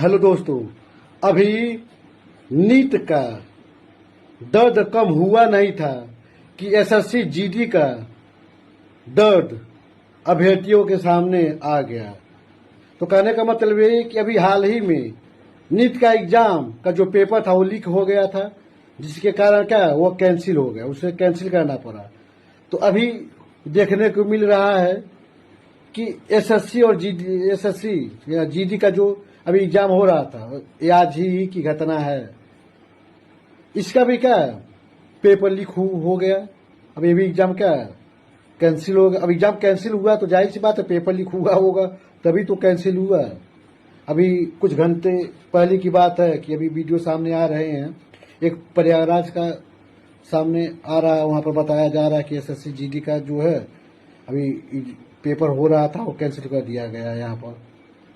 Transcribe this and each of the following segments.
Hello दोस्तों, अभी NEET का दर्द कम हुआ नहीं था कि एसएससी जीडी का दर्द अभ्यर्थियों के सामने आ गया। तो कहने का मतलब ये है कि अभी हाल ही में नीट का एग्जाम का जो पेपर था वो लीक हो गया था, जिसके कारण क्या वो कैंसिल हो गया, उसे कैंसिल करना पड़ा। तो अभी देखने को मिल रहा है कि एसएससी और एसएससी या जीडी का जो अभी एग्जाम हो रहा था, ये आज ही की घटना है। इसका भी क्या पेपर लीक हो गया। अब ये भी एग्जाम क्या कैंसिल हो गया। अब एग्जाम कैंसिल हुआ तो जाहिर सी बात है पेपर लीक हुआ होगा, तभी तो कैंसिल हुआ। अभी कुछ घंटे पहले की बात है कि अभी वीडियो सामने आ रहे हैं, एक प्रयागराज का सामने आ रहा है, वहां पर बताया जा रहा है कि एसएससी जीडी का जो है अभी पेपर हो रहा था वो कैंसिल कर दिया गया। यहाँ पर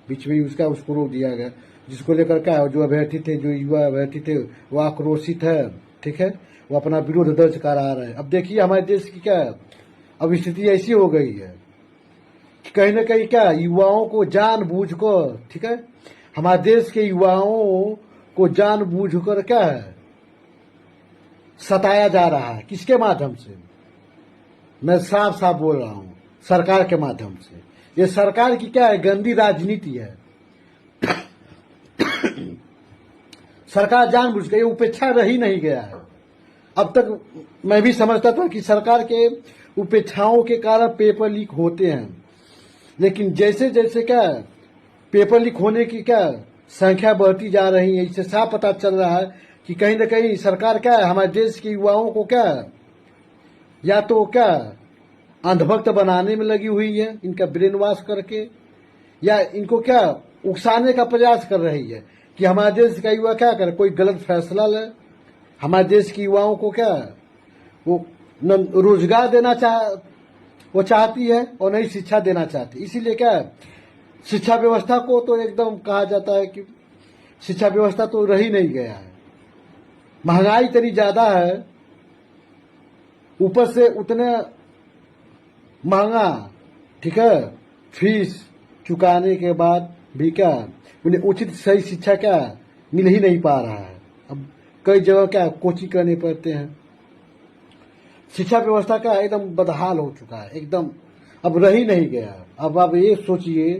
बीच में उसको रोक दिया गया, जिसको लेकर क्या जो अभ्यर्थी थे, जो युवा अभ्यर्थी थे वो आक्रोशित है। ठीक है, वो अपना विरोध दर्ज करा रहे हैं। अब देखिए हमारे देश की क्या अब स्थिति ऐसी हो गई है कि कहीं ना कहीं क्या युवाओं को जानबूझकर, ठीक है, हमारे देश के युवाओं को जानबूझकर क्या है सताया जा रहा है। किसके माध्यम से? मैं साफ साफ बोल रहा हूं, सरकार के माध्यम से। ये सरकार की क्या है गंदी राजनीति है। सरकार जानबूझ के उपेक्षा रही नहीं गया है। अब तक मैं भी समझता था कि सरकार के उपेक्षाओं के कारण पेपर लीक होते हैं, लेकिन जैसे जैसे क्या पेपर लीक होने की क्या संख्या बढ़ती जा रही है, इससे साफ पता चल रहा है कि कहीं ना कहीं सरकार क्या है हमारे देश के युवाओं को क्या या तो क्या अंधभक्त बनाने में लगी हुई है, इनका ब्रेन वॉश करके, या इनको क्या उकसाने का प्रयास कर रही है कि हमारे देश का युवा क्या करे, कोई गलत फैसला ले। हमारे देश के युवाओं को क्या वो न रोजगार देना वो चाहती है और नहीं शिक्षा देना चाहती। इसीलिए क्या शिक्षा व्यवस्था को तो एकदम कहा जाता है कि शिक्षा व्यवस्था तो रही नहीं गया है। महंगाई इतनी ज्यादा है, ऊपर से उतने महंगा, ठीक है, फीस चुकाने के बाद भी क्या उन्हें उचित सही शिक्षा क्या मिल ही नहीं पा रहा है। अब कई जगह क्या कोचिंग करने पड़ते हैं। शिक्षा व्यवस्था का एकदम बदहाल हो चुका है, एकदम अब रही नहीं गया। अब आप ये सोचिए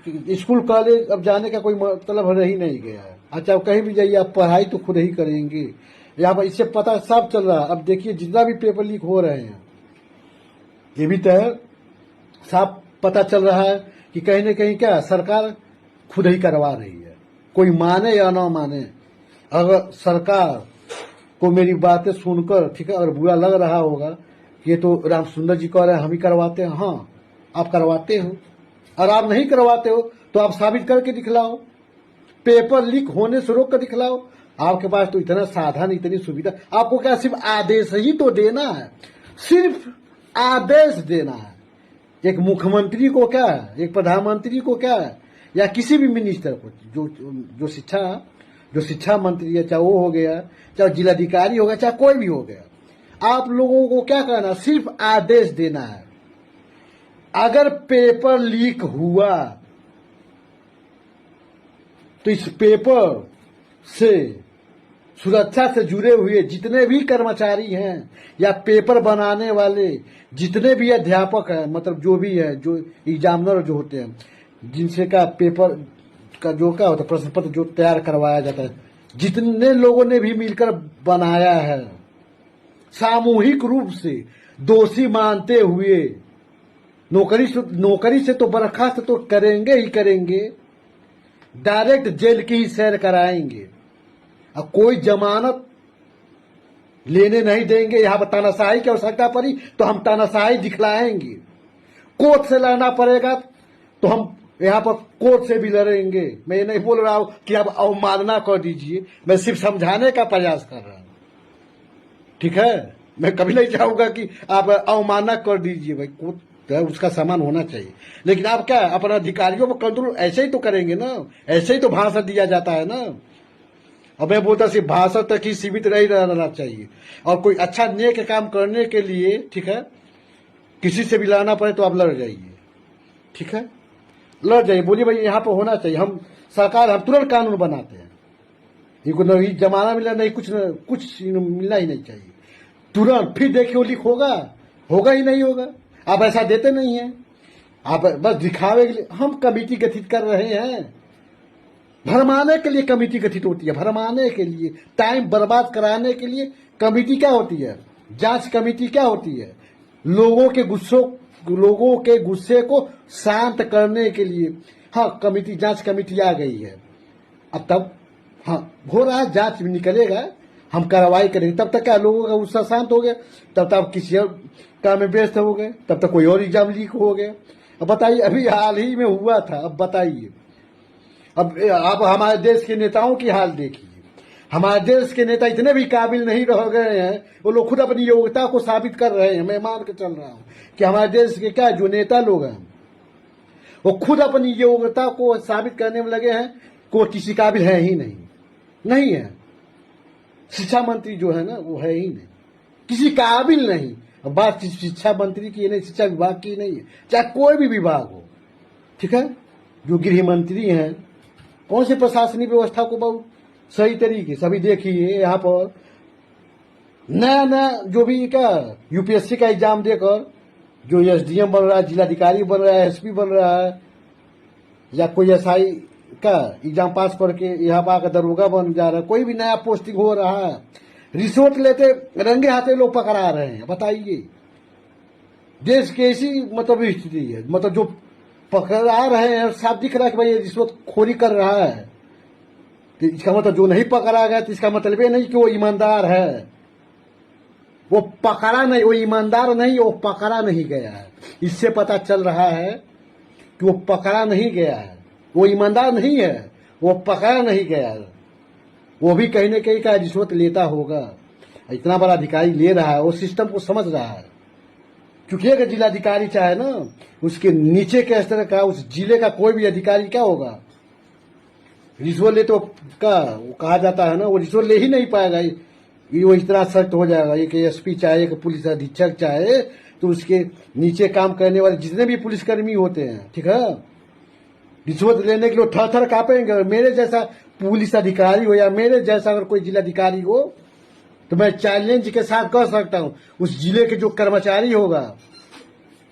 कि स्कूल कॉलेज अब जाने का कोई मतलब रही नहीं गया है। अच्छा, अब कहीं भी जाइए आप पढ़ाई तो खुद ही करेंगे। यहाँ पर इससे पता सब चल रहा है। अब देखिए जितना भी पेपर लीक हो रहे हैं, ये भी तय साफ पता चल रहा है कि कहीं ना कहीं क्या सरकार खुद ही करवा रही है, कोई माने या ना माने। अगर सरकार को मेरी बातें सुनकर, ठीक है, अगर बुरा लग रहा होगा कि ये तो राम सुंदर जी कह रहे हैं हम ही करवाते हैं, हाँ आप करवाते हो। और आप नहीं करवाते हो तो आप साबित करके दिखलाओ, पेपर लीक होने से रोक कर दिखलाओ। आपके पास तो इतना साधन, इतनी सुविधा, आपको क्या सिर्फ आदेश ही तो देना है, सिर्फ आदेश देना है। एक मुख्यमंत्री को क्या, एक प्रधानमंत्री को क्या, या किसी भी मिनिस्टर को, जो शिक्षा मंत्री है, चाहे वो हो गया, चाहे जिलाधिकारी हो गया, चाहे कोई भी हो गया, आप लोगों को क्या करना, सिर्फ आदेश देना है। अगर पेपर लीक हुआ तो इस पेपर से सुरक्षा से जुड़े हुए जितने भी कर्मचारी हैं या पेपर बनाने वाले जितने भी अध्यापक हैं, मतलब जो भी है, जो एग्जामिनर जो होते हैं, जिनसे का पेपर का जो क्या होता है प्रश्न पत्र जो तैयार करवाया जाता है, जितने लोगों ने भी मिलकर बनाया है, सामूहिक रूप से दोषी मानते हुए नौकरी से तो बर्खास्त तो करेंगे ही करेंगे, डायरेक्ट जेल की ही सैर कराएंगे। अब कोई जमानत लेने नहीं देंगे। यहां पर तानाशाही की आवश्यकता पड़ी तो हम तानाशाही दिखलाएंगे। कोर्ट से लड़ना पड़ेगा तो हम यहां पर कोर्ट से भी लड़ेंगे। मैं ये नहीं बोल रहा हूं कि आप अवमानना कर दीजिए, मैं सिर्फ समझाने का प्रयास कर रहा हूं, ठीक है। मैं कभी नहीं चाहूंगा कि आप अवमानना कर दीजिए, भाई कोर्ट उसका सामान होना चाहिए। लेकिन आप क्या अपने अधिकारियों पर कंट्रोल ऐसे ही तो करेंगे ना, ऐसे ही तो भाषण दिया जाता है ना। अब मैं बोलता सिर्फ भाषण तक ही सीमित नहीं रहना चाहिए, और कोई अच्छा नेक काम करने के लिए, ठीक है, किसी से भी लड़ना पड़े तो आप लड़ जाइए, ठीक है। लड़ जाइए, बोलिए भाई यहाँ पर होना चाहिए, हम सरकार, हम तुरंत कानून बनाते हैं। इनको नहीं जमाना मिला, नहीं कुछ कुछ मिलना ही नहीं चाहिए, तुरंत। फिर देखिए वो लीक होगा, होगा ही नहीं होगा। आप ऐसा देते नहीं हैं, आप बस दिखावे के लिए। हम कमेटी गठित कर रहे हैं, भरमाने के लिए कमेटी गठित होती है, भरमाने के लिए, टाइम बर्बाद कराने के लिए कमेटी क्या होती है, जांच कमेटी क्या होती है, लोगों के गुस्से को शांत करने के लिए। हाँ, कमेटी, जांच कमेटी आ गई है, अब तब हाँ हो रहा है, जांच में निकलेगा, हम कार्रवाई करेंगे। तब तक क्या लोगों का गुस्सा शांत हो गया, तब तक किसी और काम में व्यस्त हो गए, तब तक कोई और एग्जाम लीक हो गया। अब बताइए, अभी हाल ही में हुआ था, अब बताइए। अब आप हमारे देश के नेताओं की हाल देखिए, हमारे देश के नेता इतने भी काबिल नहीं रह गए हैं, वो लोग खुद अपनी योग्यता को साबित कर रहे हैं। मैं मान के चल रहा हूं कि हमारे देश के क्या जो नेता लोग हैं वो खुद अपनी योग्यता को साबित करने में लगे हैं, को किसी काबिल है ही नहीं है। शिक्षा मंत्री जो है ना वो है ही नहीं, किसी काबिल नहीं। अब बात शिक्षा मंत्री की नहीं, शिक्षा विभाग की नहीं है, चाहे कोई भी विभाग हो, ठीक है। जो गृह मंत्री हैं, कौन से प्रशासनिक व्यवस्था को बहुत सही तरीके से, अभी देखिए यहाँ पर नया जो भी क्या यूपीएससी का एग्जाम देकर जो एसडीएम बन रहा है, जिलाधिकारी बन रहा है, एसपी बन रहा है, या कोई एसआई का एग्जाम पास करके यहाँ पर आकर दरोगा बन जा रहा है, कोई भी नया पोस्टिंग हो रहा है, रिश्वत लेते रंगे हाथे लोग पकड़ा रहे हैं। बताइए, देश की ऐसी मतलब स्थिति है, मतलब जो पकड़ा रहे हैं साफ दिख रहा है कि भाई ये रिश्वत खोरी कर रहा है। तो इसका मतलब जो नहीं पकड़ा गया तो इसका मतलब ये नहीं कि वो ईमानदार है, वो पकड़ा नहीं, वो ईमानदार नहीं, वो पकड़ा नहीं गया है। इससे पता चल रहा है कि वो पकड़ा नहीं गया है, वो ईमानदार नहीं है, वो पकड़ा नहीं गया है। वो भी कहीं ना कहीं का रिश्वत लेता होगा, इतना बड़ा अधिकारी ले रहा है, वो सिस्टम को समझ रहा है। क्योंकि एक जिलाधिकारी चाहे ना, उसके नीचे के स्तर का उस जिले का कोई भी अधिकारी क्या होगा, रिश्वत ले तो का वो कहा जाता है ना, वो रिश्वत ले ही नहीं पाएगा, वो इतना सख्त हो जाएगा। एक एसपी चाहे, एक पुलिस अधीक्षक चाहे, तो उसके नीचे काम करने वाले जितने भी पुलिसकर्मी होते हैं, ठीक है, रिश्वत लेने के लिए थर थर कांपेंगे। मेरे जैसा पुलिस अधिकारी हो या मेरे जैसा अगर कोई जिलाधिकारी हो, तो मैं चैलेंज के साथ कह सकता हूं, उस जिले के जो कर्मचारी होगा,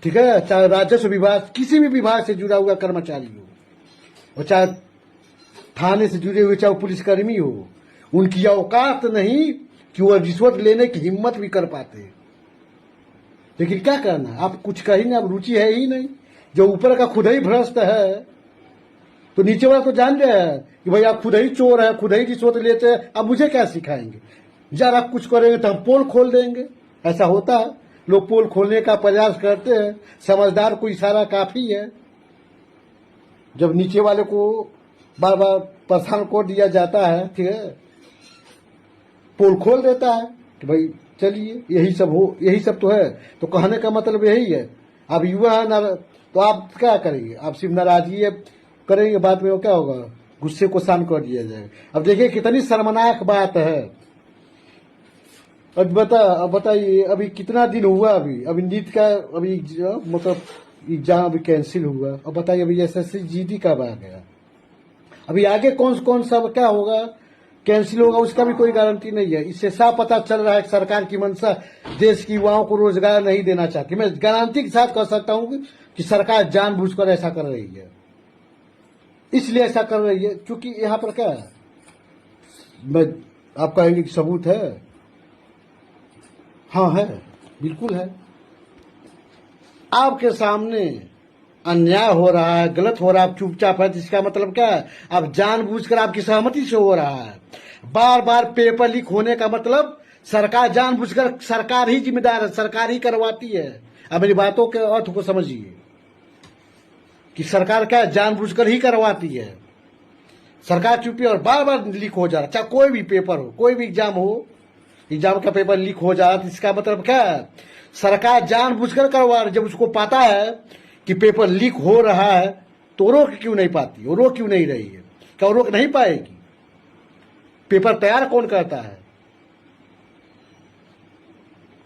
ठीक है, चाहे राजस्व विभाग, किसी भी विभाग से जुड़ा हुआ कर्मचारी हो, और चाहे थाने से जुड़े हुए, चाहे पुलिसकर्मी हो, उनकी औकात नहीं कि वो रिश्वत लेने की हिम्मत भी कर पाते। लेकिन क्या करना, आप कुछ कही ना, अब रुचि है ही नहीं। जो ऊपर का खुद ही भ्रष्ट है, तो नीचे वाला तो जान रहे हैं कि भाई आप खुद ही चोर है, खुद ही रिश्वत लेते हैं, अब मुझे क्या सिखाएंगे। जरा आप कुछ करेंगे तो हम पोल खोल देंगे। ऐसा होता है, लोग पोल खोलने का प्रयास करते हैं, समझदार को इशारा काफी है। जब नीचे वाले को बार बार परेशान कर दिया जाता है, ठीक है, पोल खोल देता है कि भाई चलिए यही सब तो है। तो कहने का मतलब यही है, अब युवा है ना, तो आप क्या करेंगे, आप सिर्फ नाराजगी करेंगे, बाद में वो क्या होगा, गुस्से को शांत कर दिया जाएगा। अब देखिए कितनी शर्मनाक बात है। अब बताइए, अभी कितना दिन हुआ, अभी नीट का अभी मतलब एग्जाम अभी कैंसिल हुआ। अब बताइए अभी एसएससी जीडी कब आ गया, अभी आगे कौन सा क्या होगा, कैंसिल होगा, उसका भी कोई गारंटी नहीं है। इससे साफ पता चल रहा है कि सरकार की मंशा देश की युवाओं को रोजगार नहीं देना चाहती। मैं गारंटी के साथ कह सकता हूं कि सरकार जानबूझकर ऐसा कर रही है, इसलिए ऐसा कर रही है क्योंकि यहां पर क्या है, मैं आप कहेंगे कि सबूत है, हाँ है, बिल्कुल है। आपके सामने अन्याय हो रहा है, गलत हो रहा है, आप चुपचाप है, इसका मतलब क्या है, आप जानबूझकर आपकी सहमति से हो रहा है। बार बार पेपर लीक होने का मतलब सरकार जानबूझकर, सरकार ही जिम्मेदार है, सरकार ही करवाती है। अब मेरी बातों के अर्थ को समझिए कि सरकार क्या जानबूझकर ही करवाती है। सरकार चुपी और बार बार लीक हो जा रहा, चाहे कोई भी पेपर हो, कोई भी एग्जाम हो, एग्जाम का पेपर लीक हो जा रहा, तो इसका मतलब क्या है, सरकार जानबूझकर करवा रही। जब उसको पता है कि पेपर लीक हो रहा है तो रोक क्यों नहीं पाती, वो रोक क्यों नहीं रही है, क्या वो रोक नहीं पाएगी। पेपर तैयार कौन करता है,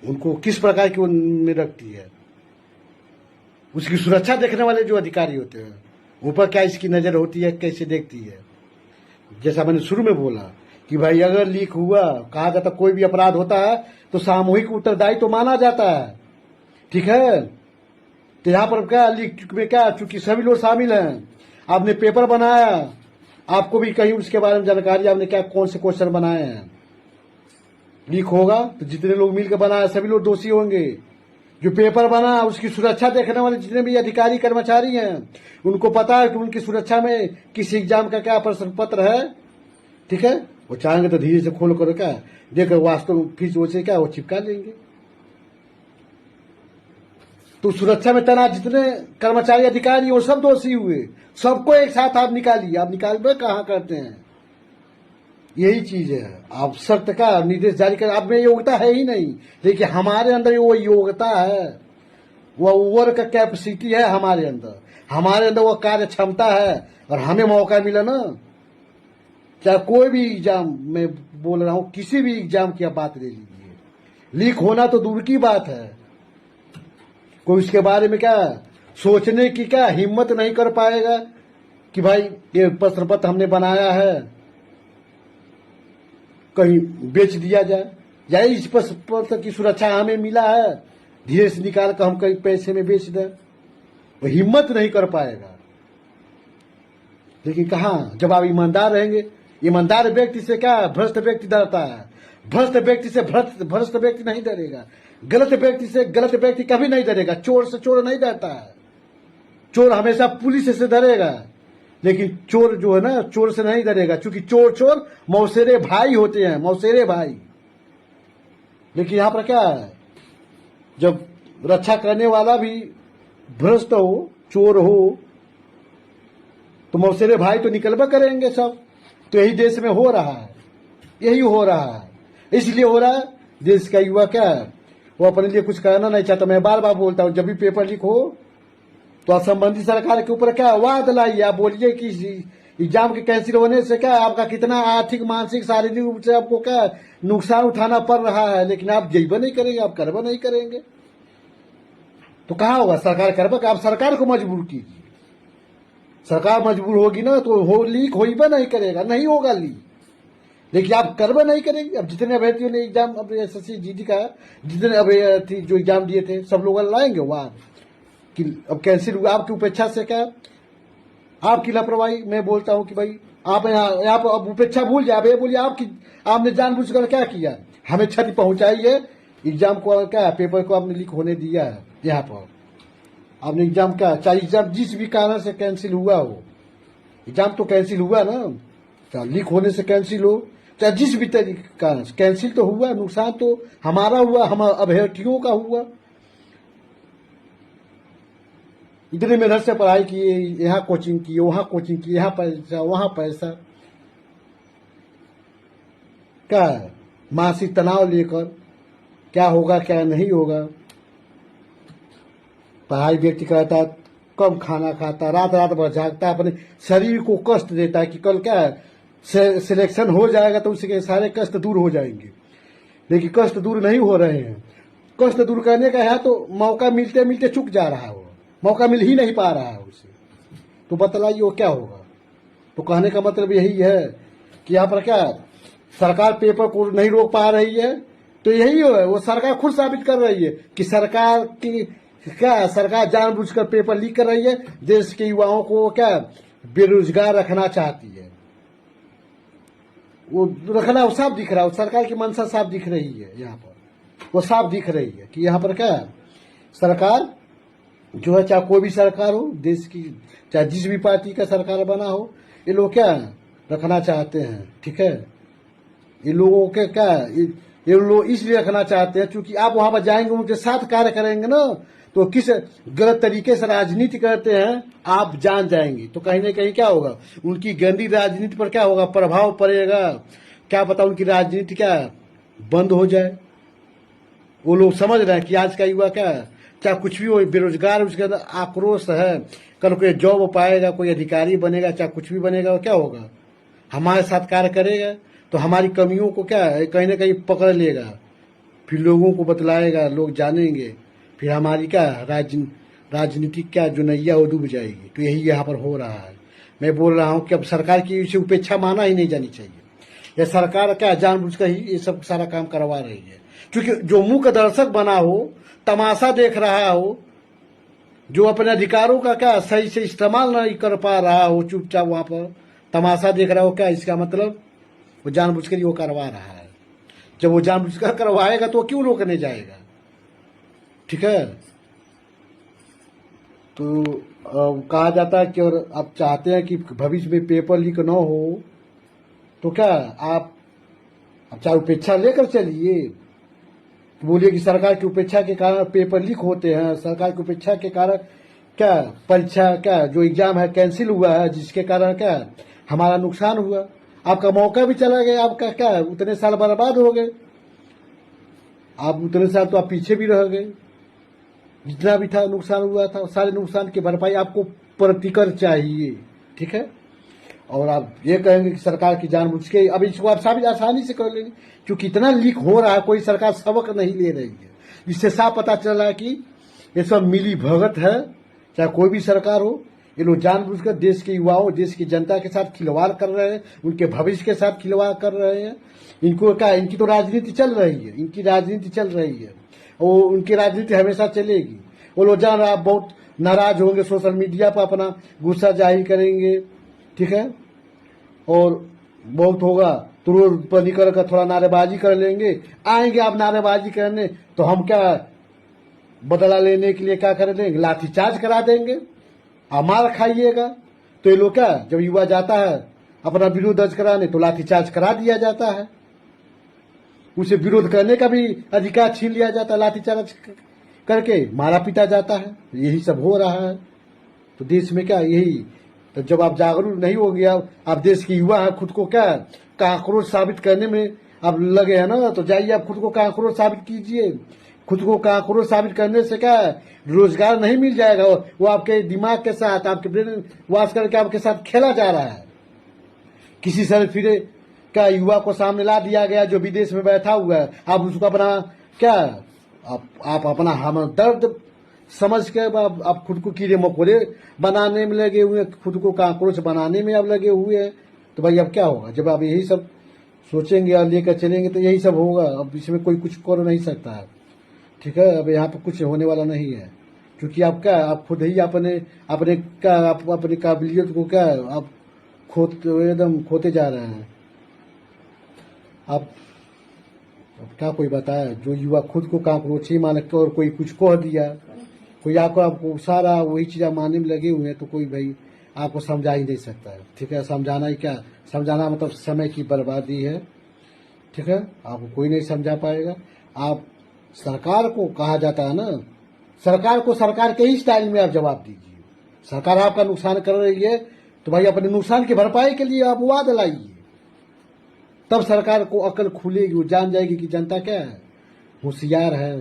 उनको किस प्रकार की में रखती है, उसकी सुरक्षा देखने वाले जो अधिकारी होते हैं, ऊपर क्या इसकी नजर होती है, कैसे देखती है। जैसा मैंने शुरू में बोला कि भाई अगर लीक हुआ, कहा जाता कोई भी अपराध होता है तो सामूहिक उत्तरदायित्व तो माना जाता है, ठीक है। तो यहाँ पर क्या लीक में क्या, चूंकि सभी लोग शामिल हैं, आपने पेपर बनाया, आपको भी कहीं उसके बारे में जानकारी, आपने क्या कौन से क्वेश्चन बनाए हैं, लीक होगा तो जितने लोग मिलकर बनाए सभी लोग दोषी होंगे। जो पेपर बना उसकी सुरक्षा देखने वाले जितने भी अधिकारी कर्मचारी हैं, उनको पता है कि उनकी सुरक्षा में किस एग्जाम का क्या प्रश्न पत्र है, ठीक है। वो चाहेंगे तो धीरे से खोल कर क्या देकर वास्तव में फीस वो से क्या वो चिपका लेंगे। तो सुरक्षा में तैनात जितने कर्मचारी अधिकारी वो सब दोषी हुए, सबको एक साथ आप निकालिए। आप निकाल कहाँ करते हैं, यही चीज है। आप सख्त का निर्देश जारी कर, आप में योग्यता है ही नहीं, लेकिन हमारे अंदर वो योग्यता है, वह वर्क कैपेसिटी है हमारे अंदर वो कार्य क्षमता है, और हमें मौका मिला ना, चाहे कोई भी एग्जाम में बोल रहा हूं, किसी भी एग्जाम की आप बात ले लीजिए, लीक होना तो दूर की बात है, कोई उसके बारे में क्या सोचने की क्या हिम्मत नहीं कर पाएगा कि भाई ये प्रश्न पत्र हमने बनाया है कहीं बेच दिया जाए, या इस प्रश्न पत्र की सुरक्षा हमें मिला है धीरे से निकाल कर हम कहीं पैसे में बेच दें, वो हिम्मत नहीं कर पाएगा। लेकिन कहाँ, जब आप ईमानदार रहेंगे, ईमानदार व्यक्ति से क्या भ्रष्ट व्यक्ति डरता है, भ्रष्ट व्यक्ति से भ्रष्ट व्यक्ति नहीं डरेगा, गलत व्यक्ति से गलत व्यक्ति कभी नहीं डरेगा, चोर से चोर नहीं डरता है, चोर हमेशा पुलिस से डरेगा, लेकिन चोर जो है ना चोर से नहीं डरेगा, क्योंकि चोर चोर मौसेरे भाई होते हैं, मौसेरे भाई। लेकिन यहां पर क्या है, जब रक्षा करने वाला भी भ्रष्ट हो, चोर हो, तो मौसेरे भाई तो निकलवा करेंगे सब। तो यही देश में हो रहा है, यही हो रहा है, इसलिए हो रहा है। देश का युवा क्या है, वो अपने लिए कुछ करना नहीं चाहता। मैं बार बार बोलता हूं, जब भी पेपर लीक हो तो संबंधित सरकार के ऊपर क्या वाद लाइए, आप बोलिए कि एग्जाम के कैंसिल होने से क्या आपका कितना आर्थिक मानसिक शारीरिक रूप से आपको क्या नुकसान उठाना पड़ रहा है, लेकिन आप जइबा नहीं करेंगे, आप करबा नहीं करेंगे, तो कहाँ होगा सरकार करबा। आप सरकार को मजबूर कीजिए, सरकार मजबूर होगी ना तो हो लीक होइबा नहीं करेगा, नहीं होगा लीक, लेकिन आप करबा नहीं करेंगे। अब जितने अभ्यर्थियों ने एग्जाम अब एसएससी जीडी का जितने अभ्यर्थी जो एग्जाम दिए थे सब लोग लाएंगे वहां कि अब कैंसिल हुआ, आपकी उपेक्षा से क्या, आपकी लापरवाही। मैं बोलता हूं कि भाई आप यहाँ पर अब उपेक्षा भूल जाए, आप ये बोलिए आपने जानबूझकर क्या किया, हमें क्षति पहुंचाई है, एग्जाम को क्या पेपर को आपने लीक होने दिया है। यहाँ पर आपने एग्जाम क्या, चाहे एग्जाम जिस भी कारण से कैंसिल हुआ हो, एग्जाम तो कैंसिल हुआ ना, चाहे लीक होने से कैंसिल हो, चाहे जिस भी तरीके कारण से कैंसिल तो हुआ, नुकसान तो हमारा हुआ, हम अभ्यर्थियों का हुआ। इतने मेहनत से पढ़ाई किए, यहाँ कोचिंग की, वहां कोचिंग की, यहाँ पैसा वहां पैसा, क्या है मानसिक तनाव लेकर क्या होगा क्या नहीं होगा। पढ़ाई व्यक्ति करता है, कम खाना खाता, रात रात भर जागता, अपने शरीर को कष्ट देता है कि कल क्या है सिलेक्शन हो जाएगा तो उसके सारे कष्ट दूर हो जाएंगे, लेकिन कष्ट दूर नहीं हो रहे हैं। कष्ट दूर करने का है तो मौका मिलते मिलते चुक जा रहा है, वो मौका मिल ही नहीं पा रहा है उसे, तो बतलाइए वो क्या होगा। तो कहने का मतलब यही है कि यहाँ पर क्या सरकार पेपर को नहीं रोक पा रही है, तो यही है वो सरकार खुद साबित कर रही है कि सरकार की क्या, सरकार जानबूझकर पेपर लीक कर रही है, देश के युवाओं को क्या बेरोजगार रखना चाहती है। वो रखना वो साफ दिख रहा है, सरकार की मंशा साफ दिख रही है, यहाँ पर वो साफ दिख रही है कि यहाँ पर क्या सरकार जो है, चाहे कोई भी सरकार हो देश की, चाहे जिस भी पार्टी का सरकार बना हो, ये लोग क्या रखना चाहते हैं, ठीक है। ये लोगों के क्या ये लोग इसलिए रखना चाहते हैं क्योंकि आप वहां पर जाएंगे, उनके साथ कार्य करेंगे ना, तो किस गलत तरीके से राजनीति करते हैं आप जान जाएंगे। तो कहीं ना कहीं क्या होगा, उनकी गंदी राजनीति पर क्या होगा, प्रभाव पड़ेगा, क्या पता उनकी राजनीति क्या बंद हो जाए। वो लोग समझ रहे हैं कि आज का युवा क्या चाहे कुछ भी हो, बेरोजगार, उसके अंदर आक्रोश है, कल कोई जॉब पाएगा, कोई अधिकारी बनेगा, चाहे कुछ भी बनेगा, क्या होगा हमारे साथ कार्य करेगा तो हमारी कमियों को क्या है कहीं ना कहीं पकड़ लेगा, फिर लोगों को बतलाएगा, लोग जानेंगे, फिर हमारी क्या राजनीतिक क्या जो नैया वो डूब जाएगी। तो यही यहाँ पर हो रहा है। मैं बोल रहा हूँ कि अब सरकार की इसे उपेक्षा माना ही नहीं जानी चाहिए। यह सरकार क्या जानबूझकर ही ये सब सारा काम करवा रही है, क्योंकि जो मुंह का दर्शक बना हो, तमाशा देख रहा हो, जो अपने अधिकारों का क्या सही से इस्तेमाल नहीं कर पा रहा हो, चुपचाप वहां पर तमाशा देख रहा हो, क्या इसका मतलब वो जानबूझकर ही वो करवा रहा है। जब वो जानबूझकर करवाएगा तो क्यों रोकने जाएगा? ठीक है। तो कहा जाता है कि और आप चाहते हैं कि भविष्य में पेपर लीक न हो, तो क्या आप चाहे उपेक्षा लेकर चलिए, बोलिए कि सरकार की उपेक्षा के कारण पेपर लीक होते हैं, सरकार की उपेक्षा के कारण क्या परीक्षा क्या जो एग्जाम है कैंसिल हुआ है, जिसके कारण क्या हमारा नुकसान हुआ, आपका मौका भी चला गया, आपका क्या उतने साल बर्बाद हो गए, आप उतने साल तो आप पीछे भी रह गए, जितना भी था नुकसान हुआ था सारे नुकसान की भरपाई आपको प्रतिकर चाहिए। ठीक है। और आप ये कहेंगे कि सरकार की जानबूझ के, अब इसको आप साबित आसानी से कर लेंगे, क्योंकि इतना लीक हो रहा है, कोई सरकार सबक नहीं ले रही है। इससे साफ पता चल रहा है कि ये सब मिली भगत है, चाहे कोई भी सरकार हो। ये लोग जानबूझकर देश के युवाओं, देश की जनता के साथ खिलवाड़ कर रहे हैं, उनके भविष्य के साथ खिलवाड़ कर रहे हैं। इनको क्या, इनकी तो राजनीति चल रही है, इनकी राजनीति चल रही है, और उनकी राजनीति हमेशा चलेगी। वो लोग जान रहा, बहुत नाराज होंगे, सोशल मीडिया पर अपना गुस्सा जाहिर करेंगे। ठीक है। और बहुत होगा तो रोड पर निकल कर थोड़ा नारेबाजी कर लेंगे, आएंगे आप नारेबाजी करने, तो हम क्या बदला लेने के लिए क्या कर देंगे, लाठीचार्ज करा देंगे, आप मार खाइएगा। तो ये लोग क्या, जब युवा जाता है अपना विरोध दर्ज कराने तो लाठीचार्ज करा दिया जाता है, उसे विरोध करने का भी अधिकार छीन लिया जाता है, लाठीचार्ज करके मारा पीटा जाता है। यही सब हो रहा है। तो देश में क्या यही, तो जब आप जागरूक नहीं हो गया, आप देश के युवा है, खुद को क्या कांकरोच साबित करने में आप लगे हैं ना, तो जाइए आप खुद को कांकरोच साबित कीजिए। खुद को कांकरोच साबित करने से क्या रोजगार नहीं मिल जाएगा, वो आपके दिमाग के साथ, आपके ब्रेन वॉश करके आपके साथ खेला जा रहा है। किसी सर फिरे क्या युवा को सामने ला दिया गया जो विदेश में बैठा हुआ है, आप उसको अपना क्या आप अपना हमदर्द समझ के आप खुद को कीड़े मकोड़े बनाने में लगे हुए हैं, खुद को कांकरोच बनाने में आप लगे हुए हैं। तो भाई अब क्या होगा, जब आप यही सब सोचेंगे और लेकर चलेंगे तो यही सब होगा। अब इसमें कोई कुछ कर नहीं सकता है। ठीक है। अब यहाँ पर कुछ होने वाला नहीं है, क्योंकि आप क्या, आप खुद ही अपने अपने क्या आप अपनी काबिलियत को क्या आप एकदम खोते जा रहे हैं। आप अब क्या कोई बताया, जो युवा खुद को कांकरोची मानते और कोई कुछ कह दिया, कोई आपको सारा वही चीज़ मानने में लगे हुए हैं, तो कोई भाई आपको समझा ही नहीं सकता है। ठीक है। समझाना ही क्या, समझाना मतलब समय की बर्बादी है। ठीक है। आपको कोई नहीं समझा पाएगा। आप सरकार को कहा जाता है ना, सरकार को सरकार के ही स्टाइल में आप जवाब दीजिए। सरकार आपका नुकसान कर रही है तो भाई अपने नुकसान की भरपाई के लिए आप वाद लाइए, तब सरकार को अकल खुलेगी, वो जान जाएगी कि जनता क्या है, होशियार है,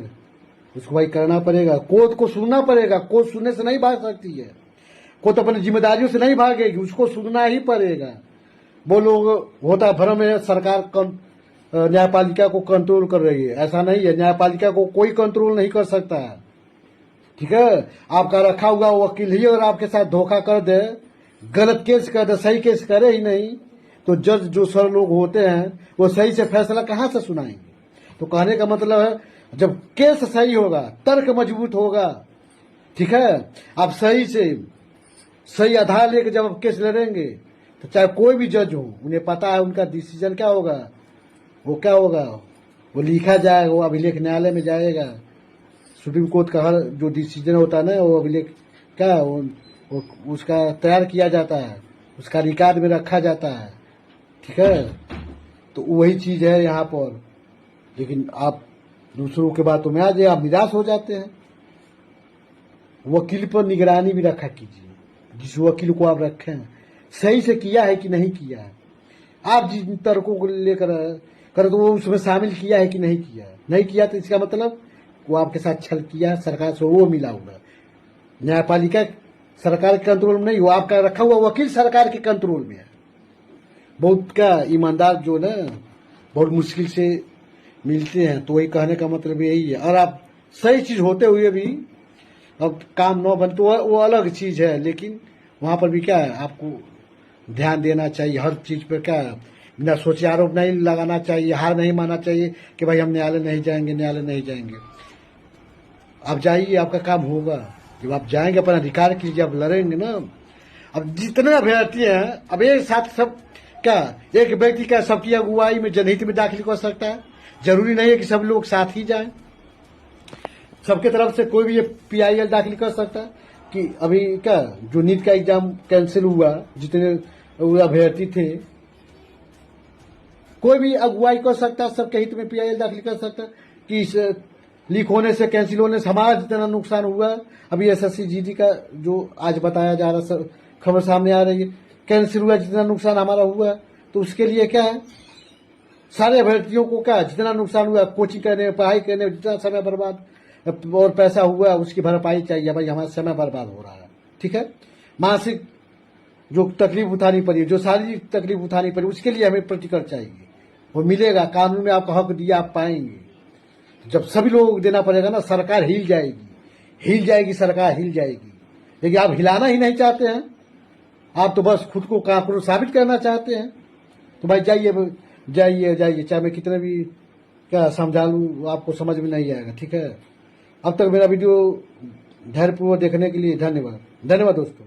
उसको भाई करना पड़ेगा। कोर्ट को सुनना पड़ेगा, कोर्ट सुनने से नहीं भाग सकती है, कोर्ट अपनी जिम्मेदारियों से नहीं भागेगी, उसको सुनना ही पड़ेगा। वो लोग होता भ्रम है सरकार न्यायपालिका को कंट्रोल कर रही है, ऐसा नहीं है। न्यायपालिका को कोई कंट्रोल नहीं कर सकता है। ठीक है। आपका रखा हुआ वकील ही अगर आपके साथ धोखा कर दे, गलत केस कर दे, सही केस करे ही नहीं, तो जज जो सर लोग होते हैं वो सही से फैसला कहां से सुनाएंगे। तो कहने का मतलब है, जब केस सही होगा, तर्क मजबूत होगा, ठीक है, आप सही से सही आधार लेकर जब आप केस लड़ेंगे, तो चाहे कोई भी जज हो, उन्हें पता है उनका डिसीजन क्या होगा, वो क्या होगा, वो लिखा जाएगा, वो अभिलेख न्यायालय में जाएगा। सुप्रीम कोर्ट का हर जो डिसीजन होता है ना, वो अभिलेख क्या वो उसका तैयार किया जाता है, उसका रिकॉर्ड में रखा जाता है। ठीक है। तो वही चीज है यहाँ पर। लेकिन आप दूसरों के बातों में आ जाए, आप निराश हो जाते हैं। वकील पर निगरानी भी रखा कीजिए, जिस वकील को आप रखें सही से किया है कि नहीं किया है। आप जिन तर्कों को लेकर कर, तो वो उसमें शामिल किया है कि नहीं किया है। नहीं किया तो इसका मतलब वो आपके साथ छल किया, सरकार से वो मिला हुआ। न्यायपालिका सरकार के कंट्रोल में नहीं, वो आपका रखा हुआ वकील सरकार के कंट्रोल में है। बहुत क्या ईमानदार जो ना बहुत मुश्किल से मिलते हैं। तो वही कहने का मतलब यही है। और आप सही चीज होते हुए भी अब काम न बन तो वो अलग चीज है, लेकिन वहां पर भी क्या है, आपको ध्यान देना चाहिए हर चीज पर। क्या है, बिना सोचे आरोप नहीं लगाना चाहिए, हार नहीं मानना चाहिए कि भाई हम न्यायालय नहीं जाएंगे, न्यायालय नहीं जाएंगे। आप जाइए, आपका काम होगा। जब आप जाएंगे अपना अधिकार कीजिए, आप लड़ेंगे ना। अब जितने अभ्यर्थी हैं, अब एक साथ सब क्या, एक व्यक्ति क्या सबकी अगुवाई में जनहित में दाखिल कर सकता है? जरूरी नहीं है कि सब लोग साथ ही जाएं। सबके तरफ से कोई भी ये PIL दाखिल कर सकता है कि अभी क्या जो नीट का एग्जाम कैंसिल हुआ, जितने अभ्यर्थी थे, कोई भी अगुवाई कर सकता है, सबके हित में PIL दाखिल कर सकता है कि इस लीक होने से, कैंसिल होने से हमारा जितना नुकसान हुआ। अभी SSC GD का जो आज बताया जा रहा है, खबर सामने आ रही है, कैंसिल हुआ, जितना नुकसान हमारा हुआ, तो उसके लिए क्या है, सारे अभ्यर्थियों को क्या जितना नुकसान हुआ, कोचिंग करने, पढ़ाई करने में जितना समय बर्बाद और पैसा हुआ, उसकी भरपाई चाहिए। भाई हमारा समय बर्बाद हो रहा है, ठीक है। मानसिक जो तकलीफ उठानी पड़ी, जो शारीरिक तकलीफ उठानी पड़ी, उसके लिए हमें प्रतिकर चाहिए, वो मिलेगा। कानून में आपका हक दिया, आप पाएंगे। जब सभी लोगों को देना पड़ेगा ना, सरकार हिल जाएगी, हिल जाएगी, सरकार हिल जाएगी। लेकिन आप हिलाना ही नहीं चाहते हैं, आप तो बस खुद को कानून साबित करना चाहते हैं। तो भाई जाइए जाइए जाइए, चाहे मैं कितने भी क्या समझा लूँ, आपको समझ में नहीं आएगा, ठीक है। अब तक मेरा वीडियो धैर्यपूर्वक देखने के लिए धन्यवाद। धन्यवाद दोस्तों।